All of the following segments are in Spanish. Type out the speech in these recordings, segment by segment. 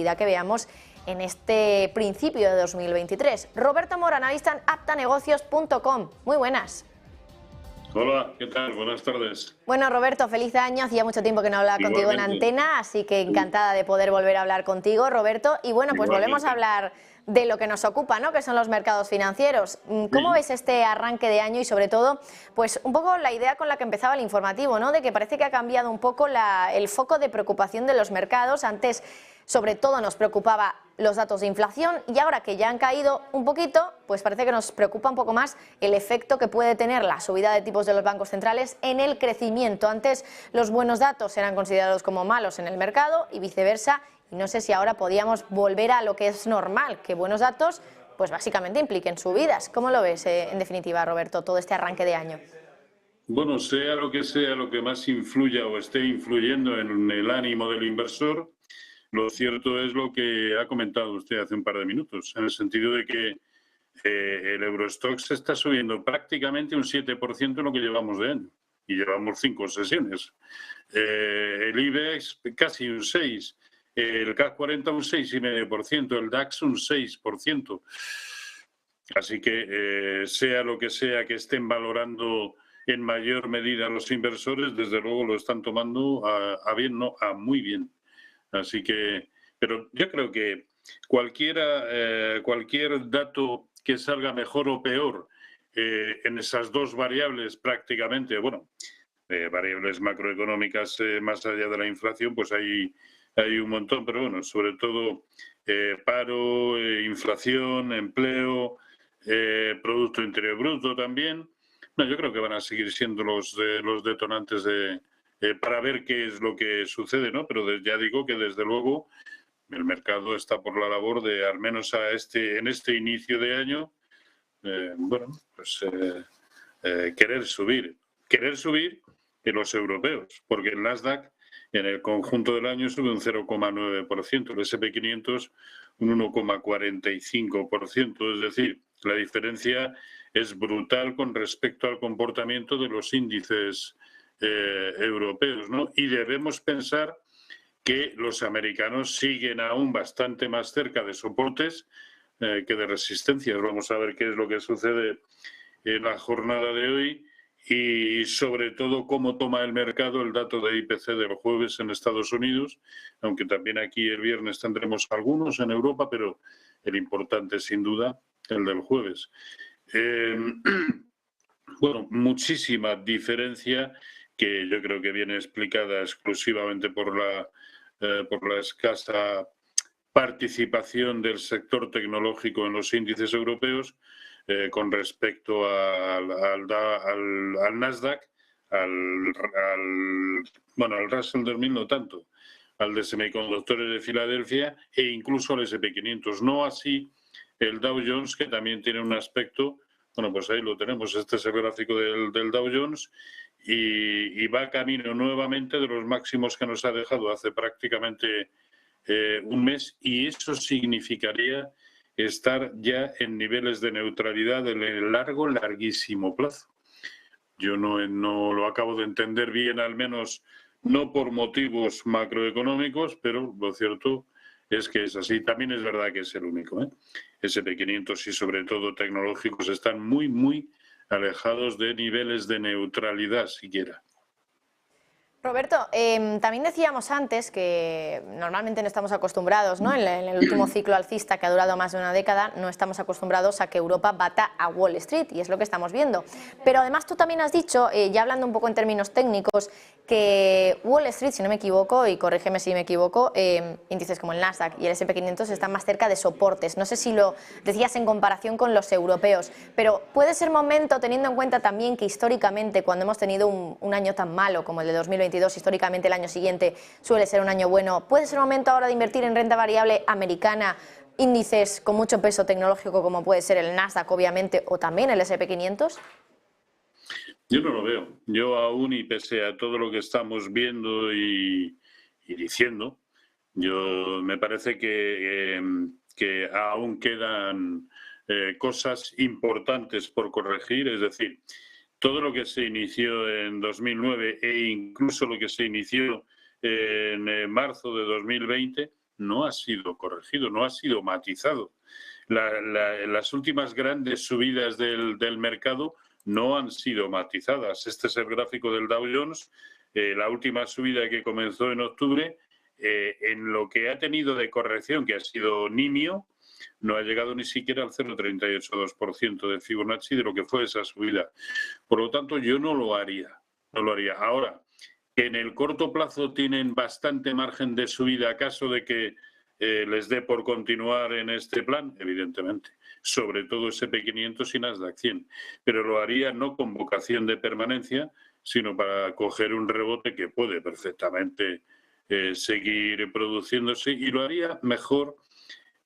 da que veamos en este principio de 2023. Roberto Moro, analista en aptanegocios.com. Muy buenas. Hola, ¿qué tal? Buenas tardes. Bueno, Roberto, feliz año. Hacía mucho tiempo que no hablaba contigo en antena, así que encantada de poder volver a hablar contigo, Roberto. Y bueno, pues volvemos a hablar de lo que nos ocupa, ¿no? Que son los mercados financieros. ¿Cómo ves este arranque de año y sobre todo, pues un poco la idea con la que empezaba el informativo, ¿no? De que parece que ha cambiado un poco el foco de preocupación de los mercados. Antes, sobre todo, nos preocupaba los datos de inflación y ahora que ya han caído un poquito, pues parece que nos preocupa un poco más el efecto que puede tener la subida de tipos de los bancos centrales en el crecimiento. Antes los buenos datos eran considerados como malos en el mercado y viceversa, y no sé si ahora podíamos volver a lo que es normal, que buenos datos pues básicamente impliquen subidas. ¿Cómo lo ves en definitiva, Roberto, todo este arranque de año? Bueno, sea lo que más influya o esté influyendo en el ánimo del inversor, lo cierto es lo que ha comentado usted hace un par de minutos, en el sentido de que el Eurostoxx está subiendo prácticamente un 7% en lo que llevamos de año, y llevamos 5 sesiones. El IBEX casi un 6%, el CAC 40 un 6,5%, el DAX un 6%. Así que sea lo que sea que estén valorando en mayor medida los inversores, desde luego lo están tomando a bien, no, a muy bien. Así que, pero yo creo que cualquier dato que salga mejor o peor en esas dos variables prácticamente, bueno, variables macroeconómicas más allá de la inflación, pues hay un montón, pero bueno, sobre todo paro, inflación, empleo, Producto Interior Bruto también. No, yo creo que van a seguir siendo los detonantes para ver qué es lo que sucede, ¿no? Pero ya digo que desde luego el mercado está por la labor de, al menos en este inicio de año, querer subir en los europeos, porque el Nasdaq en el conjunto del año sube un 0,9%, el S&P 500 un 1,45%, es decir, la diferencia es brutal con respecto al comportamiento de los índices europeos, ¿no? Y debemos pensar que los americanos siguen aún bastante más cerca de soportes que de resistencias. Vamos a ver qué es lo que sucede en la jornada de hoy y sobre todo cómo toma el mercado el dato de IPC del jueves en Estados Unidos, aunque también aquí el viernes tendremos algunos en Europa, pero el importante sin duda el del jueves. Bueno, muchísima diferencia que yo creo que viene explicada exclusivamente por la escasa participación del sector tecnológico en los índices europeos con respecto al Nasdaq, al Russell 2000 no tanto, al de semiconductores de Filadelfia e incluso al S&P 500. No así el Dow Jones, que también tiene un aspecto, bueno, pues ahí lo tenemos, este es el gráfico del Dow Jones, y va camino nuevamente de los máximos que nos ha dejado hace prácticamente un mes, y eso significaría estar ya en niveles de neutralidad en el larguísimo plazo. Yo no lo acabo de entender bien, al menos no por motivos macroeconómicos, pero lo cierto es que es así. También es verdad que es el único, S&P 500 y sobre todo tecnológicos están muy, muy alejados de niveles de neutralidad siquiera. Roberto, también decíamos antes que normalmente no estamos acostumbrados, ¿no? En el último ciclo alcista que ha durado más de una década, no estamos acostumbrados a que Europa bata a Wall Street, y es lo que estamos viendo. Pero además tú también has dicho, ya hablando un poco en términos técnicos, que Wall Street, si no me equivoco, y corrígeme si me equivoco, índices como el Nasdaq y el S&P 500 están más cerca de soportes. No sé si lo decías en comparación con los europeos, pero puede ser momento, teniendo en cuenta también que históricamente, cuando hemos tenido un año tan malo como el de 2022, históricamente el año siguiente suele ser un año bueno, ¿puede ser momento ahora de invertir en renta variable americana, índices con mucho peso tecnológico como puede ser el Nasdaq, obviamente, o también el S&P 500? Yo no lo veo. Yo aún, y pese a todo lo que estamos viendo y diciendo, me parece que aún quedan cosas importantes por corregir, es decir, todo lo que se inició en 2009 e incluso lo que se inició en marzo de 2020 no ha sido corregido, no ha sido matizado. Las últimas grandes subidas del mercado no han sido matizadas. Este es el gráfico del Dow Jones. La última subida que comenzó en octubre, en lo que ha tenido de corrección, que ha sido nimio, no ha llegado ni siquiera al 0,382% de Fibonacci de lo que fue esa subida. Por lo tanto, yo no lo haría. No lo haría. Ahora, que en el corto plazo tienen bastante margen de subida, acaso de que les dé por continuar en este plan, evidentemente, sobre todo SP500 y Nasdaq 100, pero lo haría no con vocación de permanencia, sino para coger un rebote que puede perfectamente seguir produciéndose, y lo haría mejor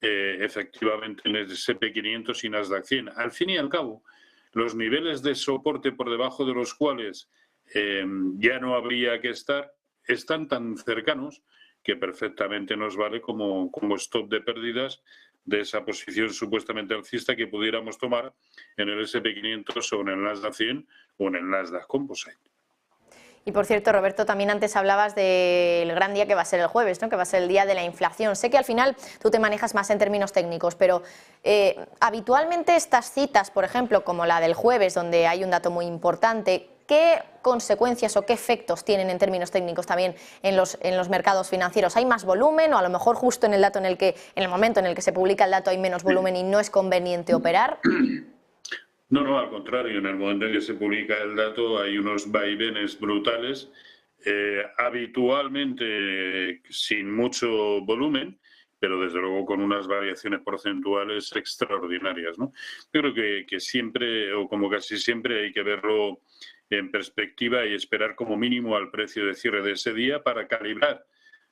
efectivamente en el SP500 y Nasdaq 100. Al fin y al cabo, los niveles de soporte por debajo de los cuales ya no habría que estar están tan cercanos que perfectamente nos vale como stop de pérdidas de esa posición supuestamente alcista que pudiéramos tomar en el SP500 o en el Nasdaq 100 o en el Nasdaq Composite. Y por cierto, Roberto, también antes hablabas del gran día que va a ser el jueves, ¿no? Que va a ser el día de la inflación. Sé que al final tú te manejas más en términos técnicos, pero habitualmente estas citas, por ejemplo, como la del jueves, donde hay un dato muy importante, ¿qué consecuencias o qué efectos tienen en términos técnicos también en los mercados financieros? ¿Hay más volumen o a lo mejor justo en el momento en el que se publica el dato hay menos volumen y no es conveniente operar? No, al contrario, en el momento en que se publica el dato hay unos vaivenes brutales, habitualmente sin mucho volumen, pero desde luego con unas variaciones porcentuales extraordinarias, ¿no? Yo creo que siempre, o como casi siempre, hay que verlo en perspectiva y esperar como mínimo al precio de cierre de ese día para calibrar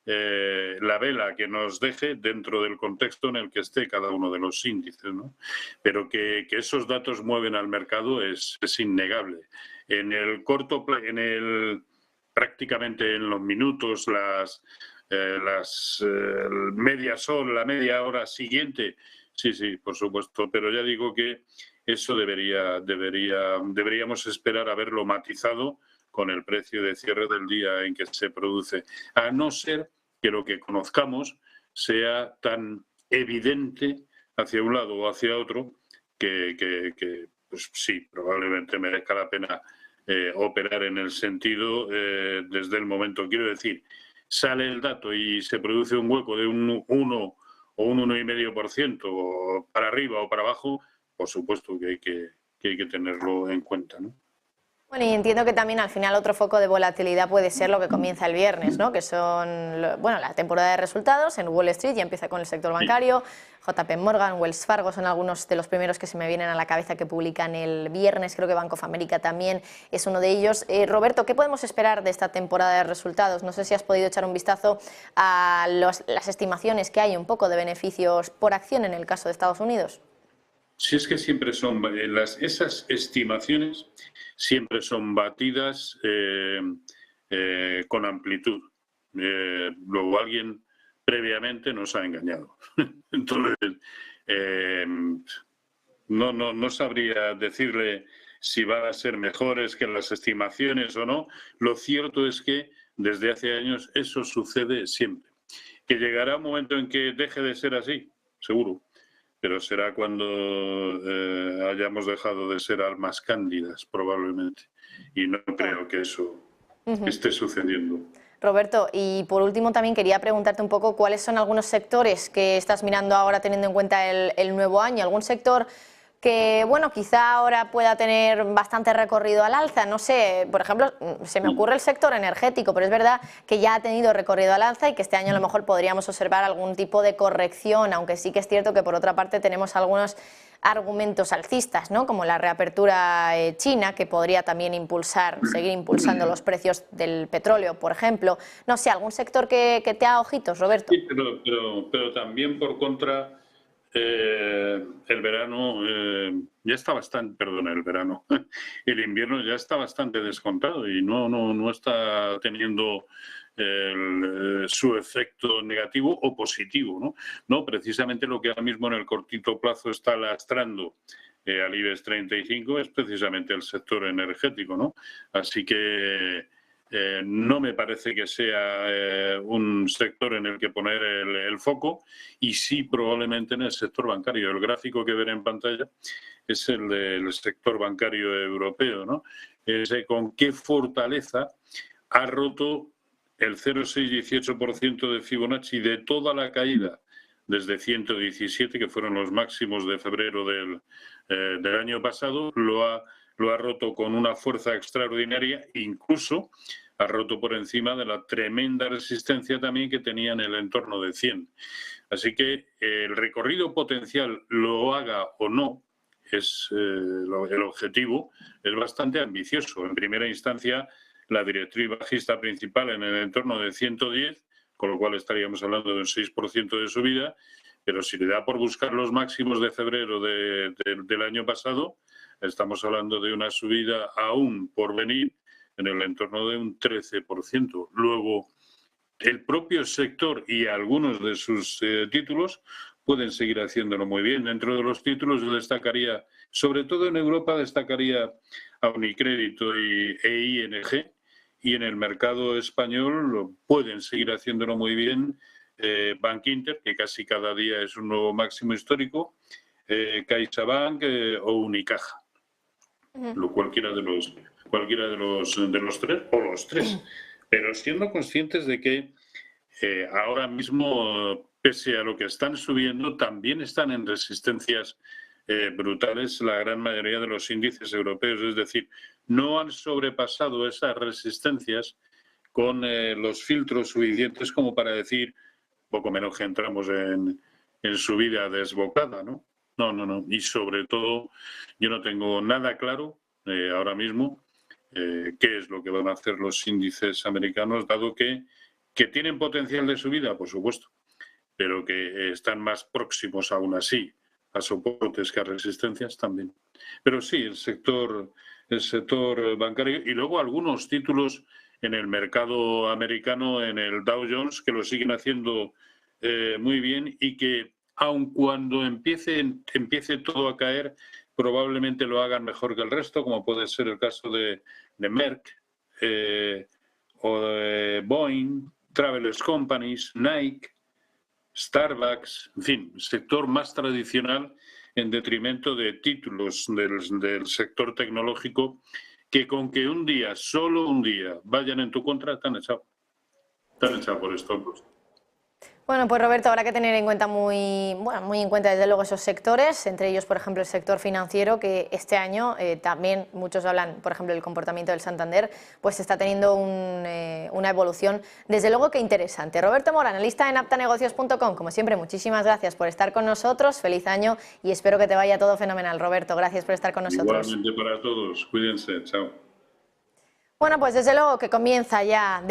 la vela que nos deje dentro del contexto en el que esté cada uno de los índices, ¿no? Pero que esos datos mueven al mercado es innegable. En el corto prácticamente en los minutos, las la media hora siguiente, sí, por supuesto, pero ya digo que eso deberíamos esperar a verlo matizado con el precio de cierre del día en que se produce, a no ser que lo que conozcamos sea tan evidente hacia un lado o hacia otro que pues sí, probablemente merezca la pena operar en el sentido desde el momento. Quiero decir, sale el dato y se produce un hueco de un 1 o un 1,5% para arriba o para abajo, por supuesto que hay que tenerlo en cuenta, ¿no? Bueno, y entiendo que también al final otro foco de volatilidad puede ser lo que comienza el viernes, ¿no? Que son, la temporada de resultados en Wall Street, ya empieza con el sector bancario, JP Morgan, Wells Fargo son algunos de los primeros que se me vienen a la cabeza que publican el viernes, creo que Bank of America también es uno de ellos. Roberto, ¿qué podemos esperar de esta temporada de resultados? No sé si has podido echar un vistazo a las estimaciones que hay un poco de beneficios por acción en el caso de Estados Unidos. Si es que siempre son esas estimaciones siempre son batidas con amplitud. Luego alguien previamente nos ha engañado. Entonces, no sabría decirle si van a ser mejores que las estimaciones o no. Lo cierto es que desde hace años eso sucede siempre. ¿Que llegará un momento en que deje de ser así? Seguro. Pero será cuando hayamos dejado de ser almas cándidas, probablemente. Y no creo que eso esté sucediendo. Roberto, y por último también quería preguntarte un poco cuáles son algunos sectores que estás mirando ahora teniendo en cuenta el nuevo año. ¿Algún sector que, quizá ahora pueda tener bastante recorrido al alza? No sé, por ejemplo, se me ocurre el sector energético, pero es verdad que ya ha tenido recorrido al alza y que este año a lo mejor podríamos observar algún tipo de corrección, aunque sí que es cierto que por otra parte tenemos algunos argumentos alcistas, ¿no? Como la reapertura china, que podría también seguir impulsando los precios del petróleo, por ejemplo. No sé, ¿algún sector que te haga ojitos, Roberto? Sí, pero también por contra... el verano ya está bastante, el invierno ya está bastante descontado y no está teniendo su efecto negativo o positivo, ¿no? Precisamente lo que ahora mismo en el cortito plazo está lastrando al IBEX 35 es precisamente el sector energético, ¿no? Así que no me parece que sea un sector en el que poner el foco, y sí probablemente en el sector bancario. El gráfico que veré en pantalla es el del sector bancario europeo, ¿no? Es con qué fortaleza ha roto el 0,618% de Fibonacci de toda la caída desde 117, que fueron los máximos de febrero del año pasado. Lo ha roto con una fuerza extraordinaria, incluso ha roto por encima de la tremenda resistencia también que tenía en el entorno de 100. Así que el recorrido potencial, lo haga o no, el objetivo es bastante ambicioso. En primera instancia, la directriz bajista principal en el entorno de 110, con lo cual estaríamos hablando de un 6% de subida, pero si le da por buscar los máximos de febrero del año pasado, estamos hablando de una subida aún por venir en el entorno de un 13%. Luego, el propio sector y algunos de sus títulos pueden seguir haciéndolo muy bien. Dentro de los títulos yo destacaría, sobre todo en Europa, destacaría a Unicrédito e ING, y en el mercado español pueden seguir haciéndolo muy bien Bankinter, que casi cada día es un nuevo máximo histórico, CaixaBank o Unicaja. Cualquiera de los tres o los tres, pero siendo conscientes de que ahora mismo, pese a lo que están subiendo, también están en resistencias brutales la gran mayoría de los índices europeos. Es decir, no han sobrepasado esas resistencias con los filtros suficientes como para decir, poco menos que entramos en subida desbocada, ¿no? No. Y sobre todo, yo no tengo nada claro ahora mismo qué es lo que van a hacer los índices americanos, dado que tienen potencial de subida, por supuesto, pero que están más próximos aún así a soportes que a resistencias también. Pero sí, el sector bancario, y luego algunos títulos en el mercado americano, en el Dow Jones, que lo siguen haciendo muy bien, y que aun cuando empiece todo a caer, probablemente lo hagan mejor que el resto, como puede ser el caso de Merck o de Boeing, Travelers Companies, Nike, Starbucks, en fin, sector más tradicional, en detrimento de títulos del sector tecnológico, que con que un día, solo un día, vayan en tu contra, están echados por estos. Bueno, pues Roberto, habrá que tener en cuenta muy en cuenta desde luego esos sectores, entre ellos, por ejemplo, el sector financiero, que este año también muchos hablan, por ejemplo, del comportamiento del Santander, pues está teniendo una evolución, desde luego que interesante. Roberto Mora, analista en aptanegocios.com, como siempre, muchísimas gracias por estar con nosotros, feliz año y espero que te vaya todo fenomenal. Roberto, gracias por estar con nosotros. Igualmente para todos, cuídense, chao. Bueno, pues desde luego que comienza ya de